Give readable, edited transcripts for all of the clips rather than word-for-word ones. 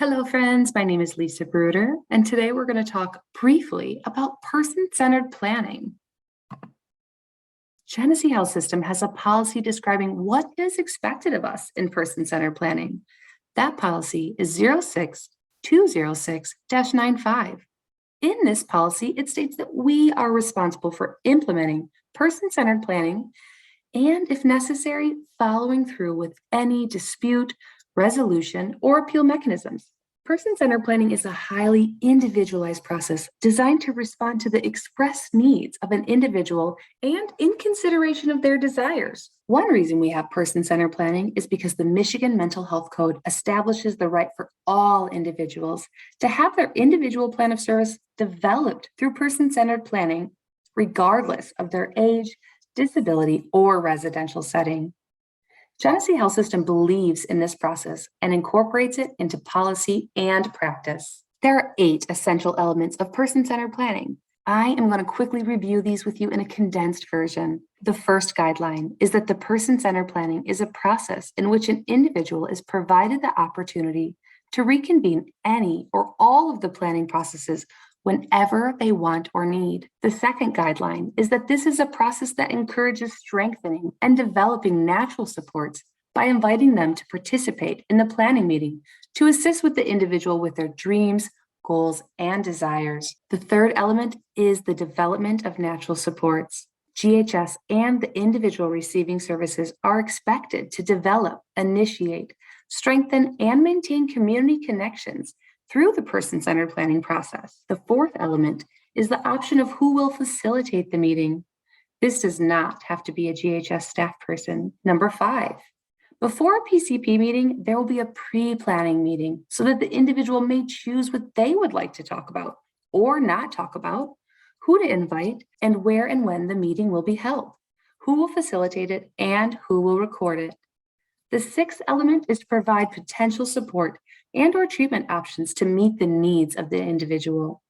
Hello, friends. My name is Lisa Bruder, and today we're going to talk briefly about person-centered planning. Genesee Health System has a policy describing what is expected of us in person-centered planning. That policy is 06206-95. In this policy, it states that we are responsible for implementing person-centered planning and, if necessary, following through with any dispute, resolution, or appeal mechanisms. Person-centered planning is a highly individualized process designed to respond to the expressed needs of an individual and in consideration of their desires. One reason we have person-centered planning is because the Michigan Mental Health Code establishes the right for all individuals to have their individual plan of service developed through person-centered planning, regardless of their age, disability, or residential setting. Genesee Health System believes in this process and incorporates it into policy and practice. There are 8 essential elements of person-centered planning. I am going to quickly review these with you in a condensed version. The first guideline is that the person-centered planning is a process in which an individual is provided the opportunity to reconvene any or all of the planning processes whenever they want or need. The second guideline is that this is a process that encourages strengthening and developing natural supports by inviting them to participate in the planning meeting to assist with the individual with their dreams, goals, and desires. The third element is the development of natural supports. GHS and the individual receiving services are expected to develop, initiate, strengthen, and maintain community connections through the person-centered planning process. The fourth element is the option of who will facilitate the meeting. This does not have to be a GHS staff person. Number 5, before a PCP meeting, there will be a pre-planning meeting so that the individual may choose what they would like to talk about or not talk about, who to invite, and where and when the meeting will be held, who will facilitate it, and who will record it. The sixth element is to provide potential support and/or treatment options to meet the needs of the individual,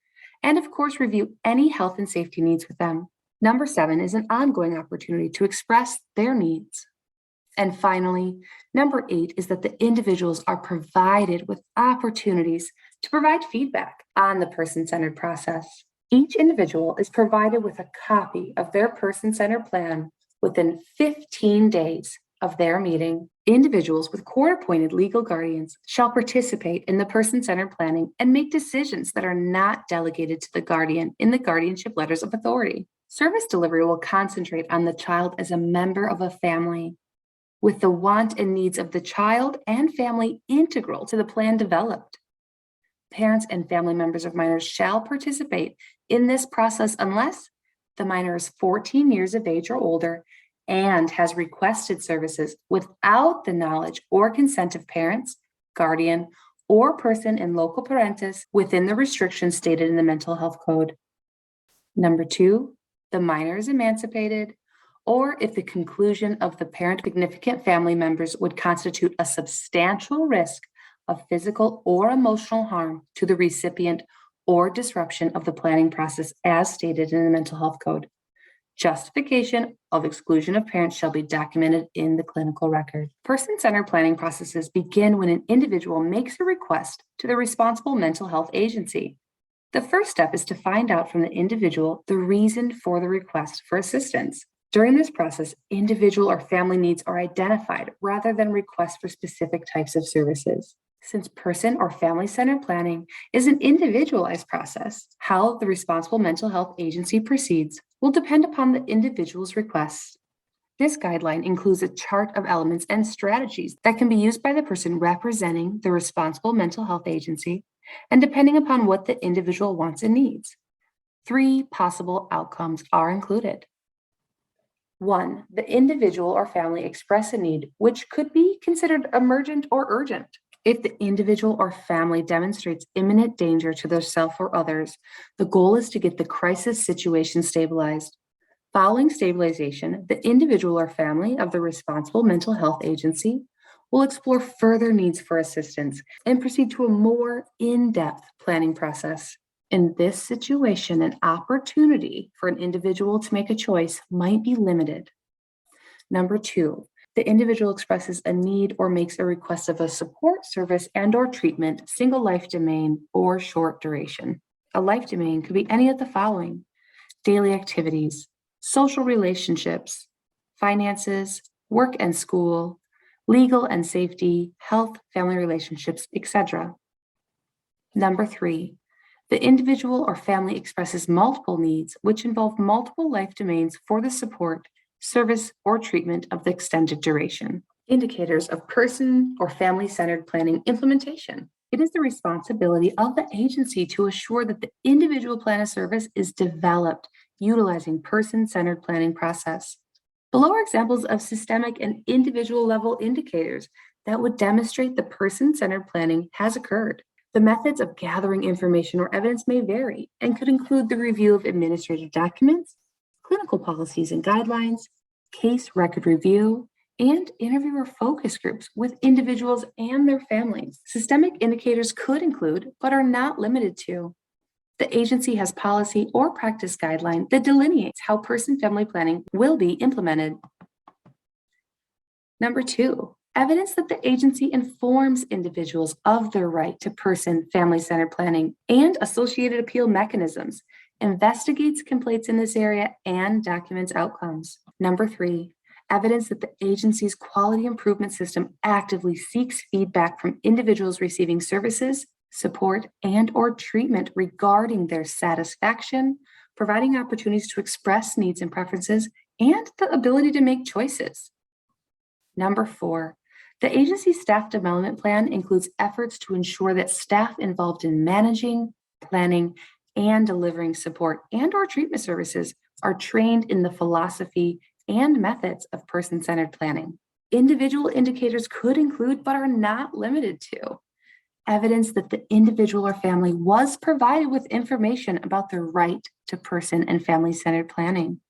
and of course, review any health and safety needs with them. Number 7 is an ongoing opportunity to express their needs. And finally, number 8 is that the individuals are provided with opportunities to provide feedback on the person-centered process. Each individual is provided with a copy of their person-centered plan within 15 days of their meeting. Individuals with court-appointed legal guardians shall participate in the person-centered planning and make decisions that are not delegated to the guardian in the guardianship letters of authority. Service delivery will concentrate on the child as a member of a family, with the want and needs of the child and family integral to the plan developed. Parents and family members of minors shall participate in this process unless the minor is 14 years of age or older and has requested services without the knowledge or consent of parents, guardian, or person in loco parentis within the restrictions stated in the Mental Health Code. Number 2, the minor is emancipated, or if the conclusion of the parent significant family members would constitute a substantial risk of physical or emotional harm to the recipient or disruption of the planning process as stated in the Mental Health Code. Justification of exclusion of parents shall be documented in the clinical record. Person-centered planning processes begin when an individual makes a request to the responsible mental health agency. The first step is to find out from the individual the reason for the request for assistance. During this process, individual or family needs are identified rather than requests for specific types of services. Since person or family-centered planning is an individualized process, how the responsible mental health agency proceeds will depend upon the individual's requests. This guideline includes a chart of elements and strategies that can be used by the person representing the responsible mental health agency and depending upon what the individual wants and needs. 3 possible outcomes are included. 1, the individual or family express a need which could be considered emergent or urgent. If the individual or family demonstrates imminent danger to themselves or others, the goal is to get the crisis situation stabilized. Following stabilization, the individual or family of the responsible mental health agency will explore further needs for assistance and proceed to a more in-depth planning process. In this situation, an opportunity for an individual to make a choice might be limited. Number 2, The individual expresses a need or makes a request of a support, service, and/or treatment, single life domain, or short duration. A life domain could be any of the following: daily activities, social relationships, finances, work and school, legal and safety, health, family relationships, etc. Number 3, the individual or family expresses multiple needs, which involve multiple life domains for the support, service, or treatment of the extended duration. Indicators of person or family-centered planning implementation. It is the responsibility of the agency to assure that the individual plan of service is developed utilizing person-centered planning process. Below are examples of systemic and individual level indicators that would demonstrate the person-centered planning has occurred. The methods of gathering information or evidence may vary and could include the review of administrative documents, clinical policies and guidelines, case record review, and interviewer focus groups with individuals and their families. Systemic indicators could include, but are not limited to, the agency has policy or practice guideline that delineates how person-family planning will be implemented. Number 2, evidence that the agency informs individuals of their right to person-family-centered planning and associated appeal mechanisms, investigates complaints in this area, and documents outcomes. Number 3, evidence that the agency's quality improvement system actively seeks feedback from individuals receiving services, support, and/or treatment regarding their satisfaction, providing opportunities to express needs and preferences, and the ability to make choices. Number 4, the agency's staff development plan includes efforts to ensure that staff involved in managing, planning, and delivering support and/or treatment services are trained in the philosophy and methods of person-centered planning. Individual indicators could include, but are not limited to, evidence that the individual or family was provided with information about their right to person and family-centered planning.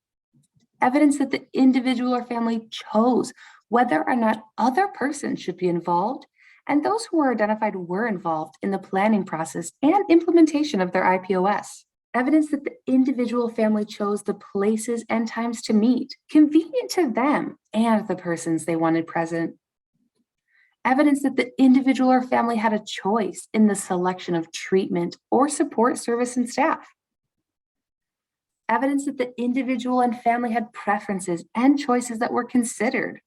Evidence that the individual or family chose whether or not other persons should be involved, and those who were identified were involved in the planning process and implementation of their IPOS. Evidence that the individual family chose the places and times to meet, convenient to them and the persons they wanted present. Evidence that the individual or family had a choice in the selection of treatment or support service and staff. Evidence that the individual and family had preferences and choices that were considered,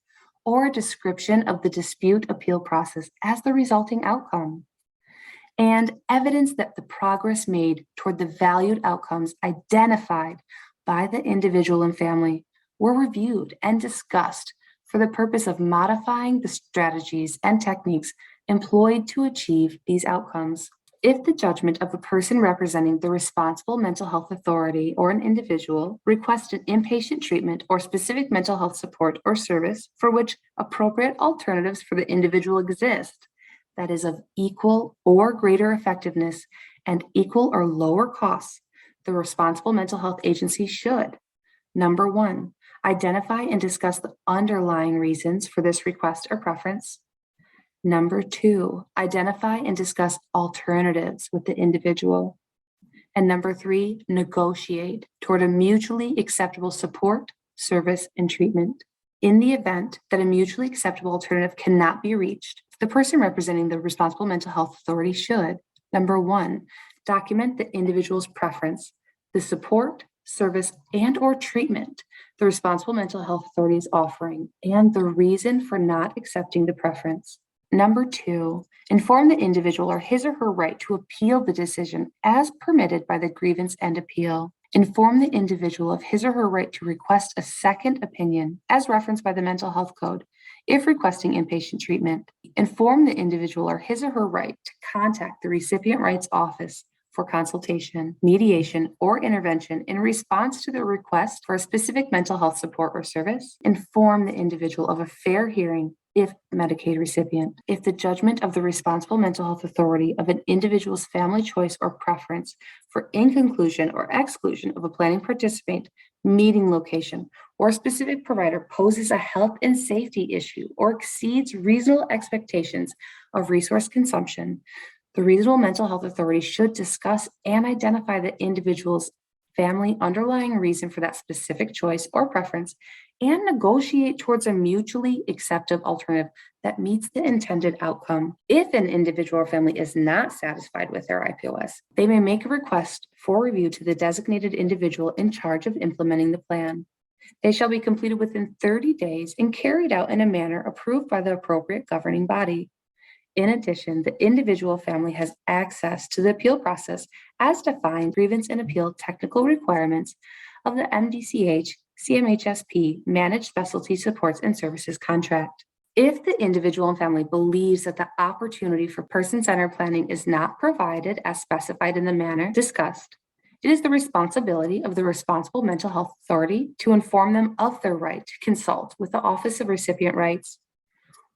or a description of the dispute appeal process as the resulting outcome. And evidence that the progress made toward the valued outcomes identified by the individual and family were reviewed and discussed for the purpose of modifying the strategies and techniques employed to achieve these outcomes. If the judgment of a person representing the responsible mental health authority or an individual requests an inpatient treatment or specific mental health support or service for which appropriate alternatives for the individual exist, that is of equal or greater effectiveness and equal or lower costs, the responsible mental health agency should: number 1, identify and discuss the underlying reasons for this request or preference. Number 2, identify and discuss alternatives with the individual. And number 3, negotiate toward a mutually acceptable support, service, and treatment. In the event that a mutually acceptable alternative cannot be reached, the person representing the responsible mental health authority should: number 1, document the individual's preference, the support, service, and/or treatment the responsible mental health authority is offering, and the reason for not accepting the preference. Number 2, inform the individual or his or her right to appeal the decision as permitted by the grievance and appeal. Inform the individual of his or her right to request a second opinion as referenced by the Mental Health Code if requesting inpatient treatment. Inform the individual or his or her right to contact the Recipient Rights Office for consultation, mediation, or intervention in response to the request for a specific mental health support or service. Inform the individual of a fair hearing if Medicaid recipient. If the judgment of the responsible mental health authority of an individual's family choice or preference for inclusion or exclusion of a planning participant, meeting location, or specific provider poses a health and safety issue or exceeds reasonable expectations of resource consumption, the reasonable mental health authority should discuss and identify the individual's family underlying reason for that specific choice or preference and negotiate towards a mutually acceptable alternative that meets the intended outcome. If an individual or family is not satisfied with their IPOS, they may make a request for review to the designated individual in charge of implementing the plan. They shall be completed within 30 days and carried out in a manner approved by the appropriate governing body. In addition, the individual family has access to the appeal process as defined grievance and appeal technical requirements of the MDCH CMHSP Managed Specialty Supports and Services contract. If the individual and family believes that the opportunity for person-centered planning is not provided as specified in the manner discussed, it is the responsibility of the responsible mental health authority to inform them of their right to consult with the Office of Recipient Rights.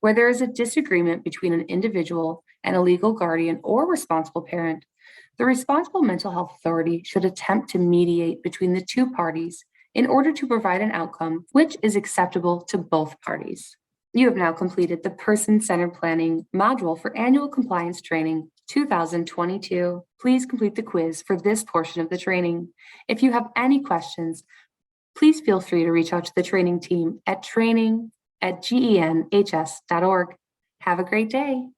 Where there is a disagreement between an individual and a legal guardian or responsible parent, the responsible mental health authority should attempt to mediate between the two parties in order to provide an outcome which is acceptable to both parties. You have now completed the Person-Centered Planning module for Annual Compliance Training 2022. Please complete the quiz for this portion of the training. If you have any questions, please feel free to reach out to the training team at training@genhs.org. Have a great day.